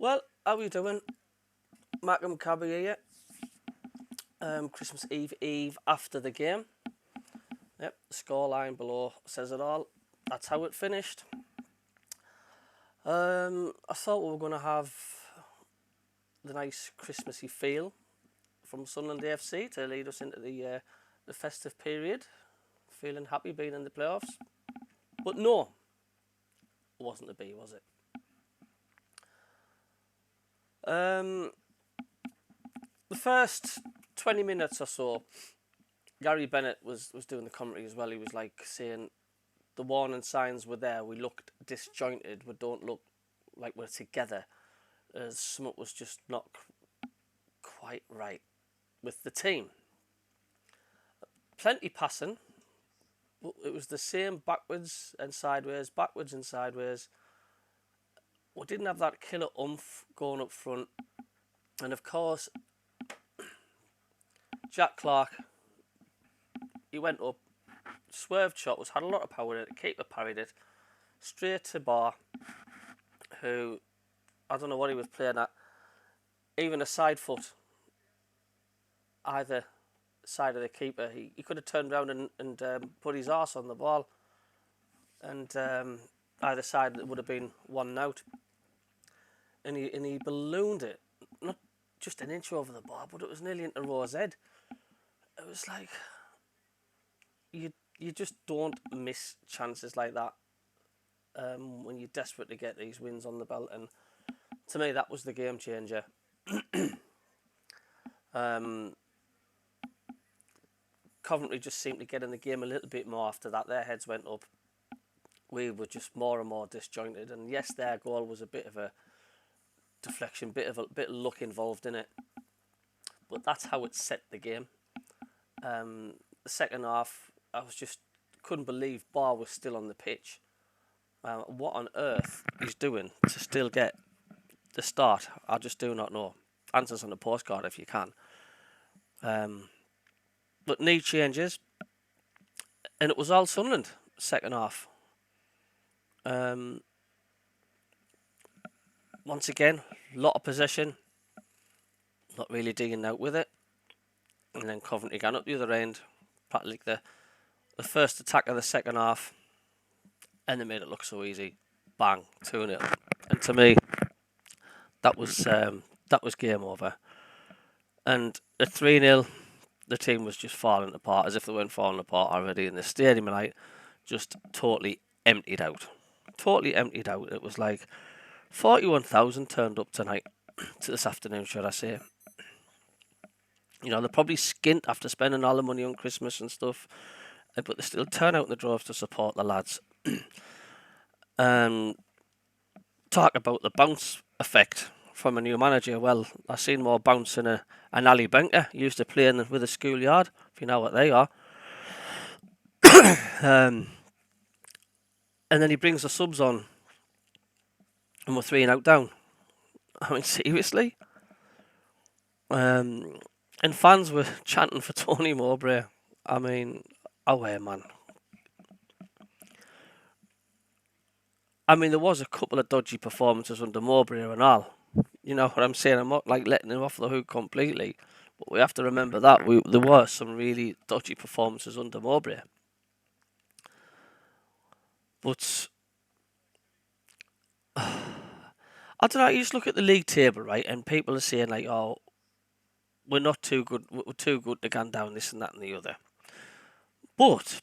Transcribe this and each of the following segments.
Well, how are you doing? Malcolm Cabby here. Christmas Eve after the game. Yep, the scoreline below says it all. That's how it finished. I thought we were going to have the nice Christmassy feel from Sunderland AFC to lead us into the festive period, feeling happy being in the playoffs. But no, it wasn't to be, was it? The first 20 minutes or so, Gary Bennett was doing the commentary as well. He was like saying the warning signs were there. We looked disjointed. We don't look like we're together. Something was just not quite right with the team. Plenty passing, but it was the same backwards and sideways, backwards and sideways. We didn't have that killer oomph going up front. And of course, Jack Clark, he went up, swerved shot, had a lot of power in it, the keeper parried it, straight to Bar, who, I don't know what he was playing at, even a side foot, either side of the keeper, he could have turned around and put his arse on the ball, and either side it would have been 1-0. And he ballooned it, not just an inch over the bar, but it was nearly into Rowe's head. It was like, you just don't miss chances like that when you're desperate to get these wins on the belt. And to me, that was the game changer. Coventry just seemed to get in the game a little bit more after that. Their heads went up. We were just more and more disjointed. And yes, their goal was a bit of a deflection, bit of luck involved in it. But that's how it set the game. The second half, I couldn't believe Barr was still on the pitch. What on earth he's doing to still get the start, I just do not know. Answers on the postcard if you can. But need changes, and it was all Sunderland second half. Once again, a lot of possession, not really digging out with it. And then Coventry got up the other end, practically the first attack of the second half, and they made it look so easy. Bang, 2-0. And to me, that was game over. And at 3-0, the team was just falling apart, as if they weren't falling apart already. And the stadium tonight just totally emptied out. Totally emptied out. It was like 41,000 turned up tonight, to this afternoon, should I say. You know, they're probably skint after spending all the money on Christmas and stuff, but they still turn out in the droves to support the lads. Talk about the bounce effect from a new manager. Well, I've seen more bounce than an alley banker used to playing with a schoolyard, if you know what they are. And then he brings the subs on, and we're 3-0 down. I mean, seriously? And fans were chanting for Tony Mowbray. I mean, away, man. I mean, there was a couple of dodgy performances under Mowbray and all. You know what I'm saying? I'm not like letting him off the hook completely. But we have to remember that there were some really dodgy performances under Mowbray. But I don't know, you just look at the league table, right? And people are saying like, oh, we're not too good. We're too good to go down this and that and the other. But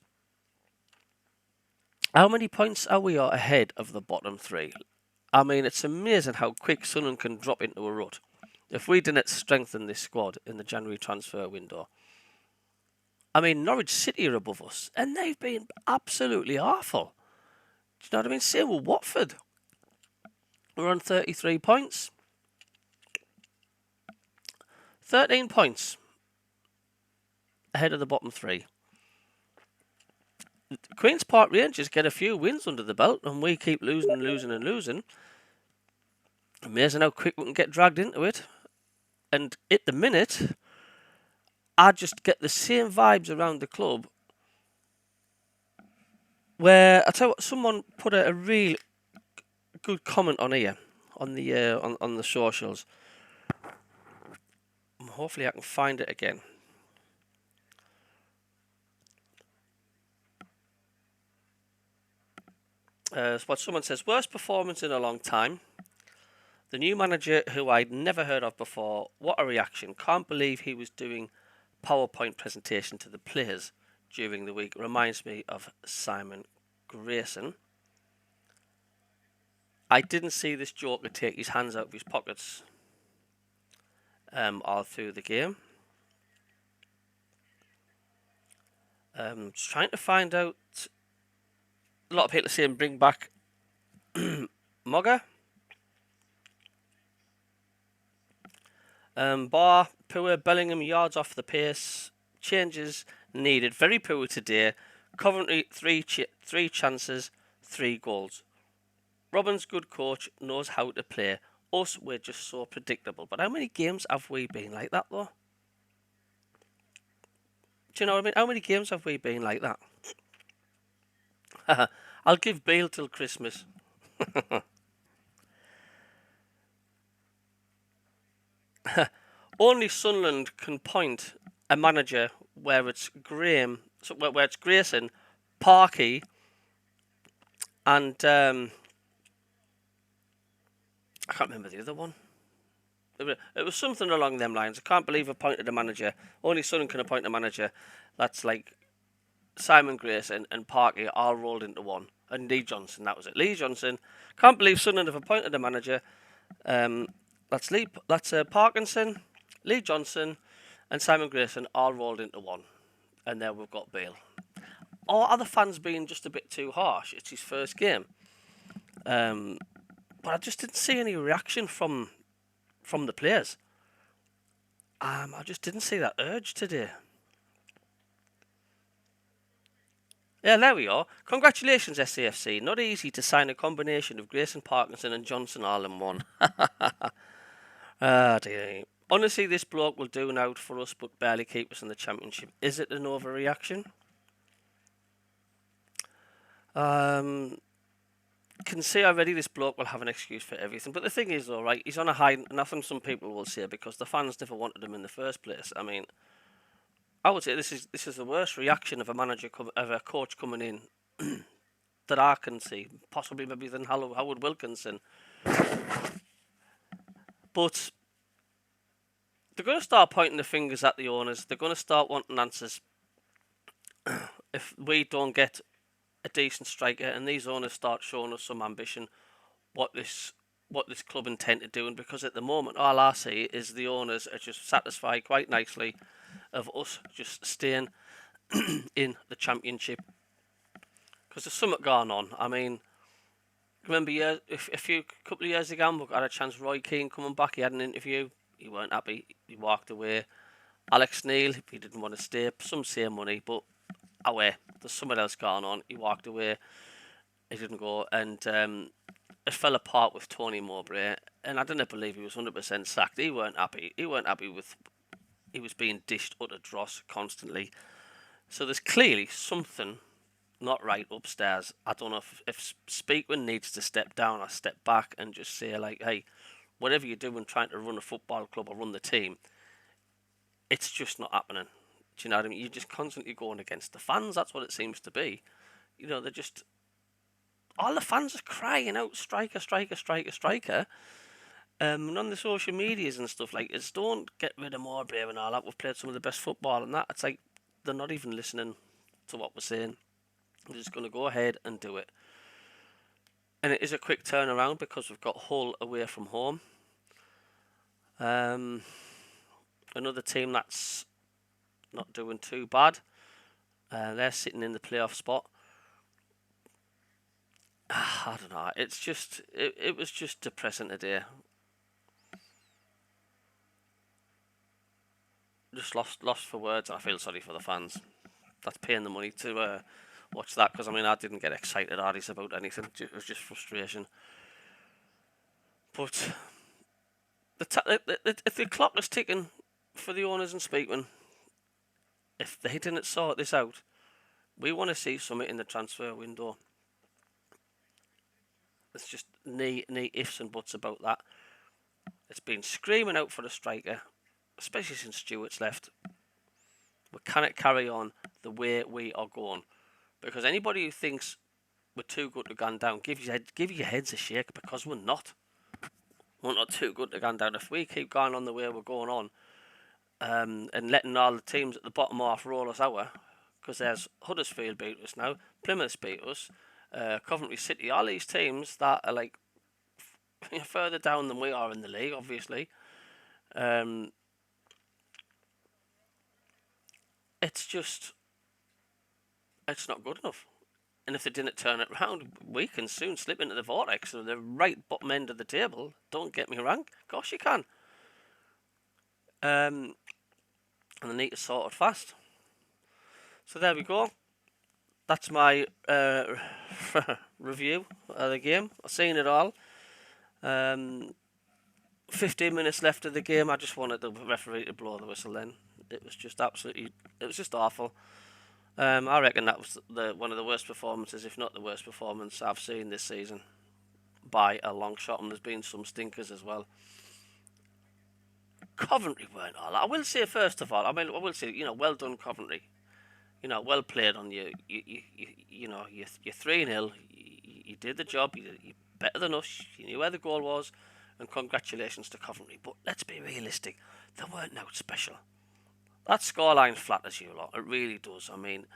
how many points are we ahead of the bottom three? I mean, it's amazing how quick Sunderland can drop into a rut. If we didn't strengthen this squad in the January transfer window. I mean, Norwich City are above us, and they've been absolutely awful. Do you know what I mean? Same with Watford. We're on 33 points. 13 points ahead of the bottom three. Queen's Park Rangers get a few wins under the belt, and we keep losing and losing and losing. Amazing how quick we can get dragged into it. And at the minute, I just get the same vibes around the club where, I tell you what, someone put a real good comment on here. on the on the socials. Hopefully I can find it again. What someone says, worst performance in a long time. The new manager, who I'd never heard of before, what a reaction. Can't believe he was doing PowerPoint presentation to the players during the week. Reminds me of Simon Grayson. I didn't see this joker take his hands out of his pockets all through the game. Just trying to find out. A lot of people are saying bring back Mugger. Bar, poor. Bellingham yards off the pace. Changes needed. Very poor today. Coventry, three chances, 3 goals. Robin's good coach, knows how to play. Us, we're just so predictable. But how many games have we been like that, though? Do you know what I mean? How many games have we been like that? I'll give Bale till Christmas. Only Sunderland can point a manager where it's where it's Grayson, Parky, and I can't remember the other one. It was something along them lines. I can't believe appointed a manager. Only Sunderland can appoint a manager that's like Simon Grayson and Parky all rolled into one. And Lee Johnson, that was it. Lee Johnson. Can't believe Sunderland have appointed a manager. That's Parkinson, Lee Johnson, and Simon Grayson all rolled into one. And there we've got Bale. Or are the fans being just a bit too harsh? It's his first game. But I just didn't see any reaction from the players. I just didn't see that urge today. Yeah, there we are. Congratulations, SAFC. Not easy to sign a combination of Grayson, Parkinson and Johnson all in one. Dear. Honestly, this bloke will do now for us, but barely keep us in the Championship. Is it an overreaction? Can see already this bloke will have an excuse for everything. But the thing is, though, right, he's on a high, nothing some people will say, because the fans never wanted him in the first place. I mean, I would say this is the worst reaction of a coach coming in that I can see, possibly maybe than Howard Wilkinson. But they're going to start pointing the fingers at the owners. They're going to start wanting answers. If we don't get a decent striker and these owners start showing us some ambition, what this club intend to do, and because at the moment all I see is the owners are just satisfied quite nicely of us just staying in the Championship, because there's something going on. I mean, remember a couple of years ago, we got a chance. Roy Keane coming back, he had an interview, he weren't happy, he walked away. Alex Neil, he didn't want to stay, some say money, but away, there's something else going on. He walked away, he didn't go, and it fell apart with Tony Mowbray, and I didn't believe he was 100% sacked. He weren't happy with, he was being dished utter dross constantly. So there's clearly something not right upstairs. I don't know if Speakman needs to step down or step back and just say, like, hey, whatever you're doing trying to run a football club or run the team, it's just not happening. Do you know what I mean? You're just constantly going against the fans. That's what it seems to be. You know, they're just... all the fans are crying out, striker, striker, striker, striker. And on the social medias and stuff, like, it's don't get rid of Mowbray and all that. We've played some of the best football and that. It's like they're not even listening to what we're saying. They're just going to go ahead and do it. And it is a quick turnaround because we've got Hull away from home. Another team that's not doing too bad. They're sitting in the playoff spot. I don't know. It's just it was just depressing today. Just lost for words. I feel sorry for the fans. That's paying the money to watch that, because I mean I didn't get excited about anything. It was just frustration. But if the clock is ticking for the owners and Speakman, if they didn't sort this out, we want to see something in the transfer window. It's just any ifs and buts about that. It's been screaming out for a striker, especially since Stewart's left. We cannot carry on the way we are going, because anybody who thinks we're too good to go down, give your heads a shake, because we're not. We're not too good to go down. If we keep going on the way we're going on, and letting all the teams at the bottom half roll us out, because there's Huddersfield beat us now, Plymouth beat us, Coventry City, all these teams that are like further down than we are in the league, obviously. It's just, it's not good enough. And if they didn't turn it round, we can soon slip into the vortex of the right bottom end of the table. Don't get me wrong. Of course you can. And they need to sort it fast. So there we go. That's my review of the game. I've seen it all. 15 minutes left of the game. I just wanted the referee to blow the whistle then. It was just awful. I reckon that was one of the worst performances, if not the worst performance I've seen this season, by a long shot. And there's been some stinkers as well. Coventry weren't all. I will say, first of all, I will say, well done, Coventry. Well played on you. You're 3-0. You did the job. You're better than us. You knew where the goal was, and congratulations to Coventry. But let's be realistic. They weren't out special. That scoreline flatters you a lot. It really does. I mean,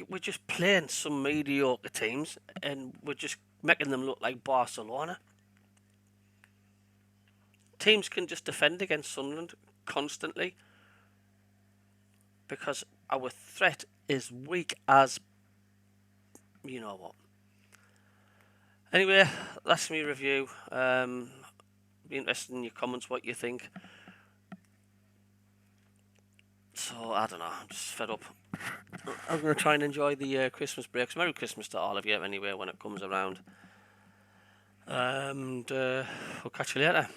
we're just playing some mediocre teams, and we're just making them look like Barcelona. Teams can just defend against Sunderland constantly, because our threat is weak as you know what. Anyway, that's my review. Be interested in your comments, what you think. So, I don't know, I'm just fed up. I'm going to try and enjoy the Christmas breaks. Merry Christmas to all of you anyway when it comes around. And we'll catch you later.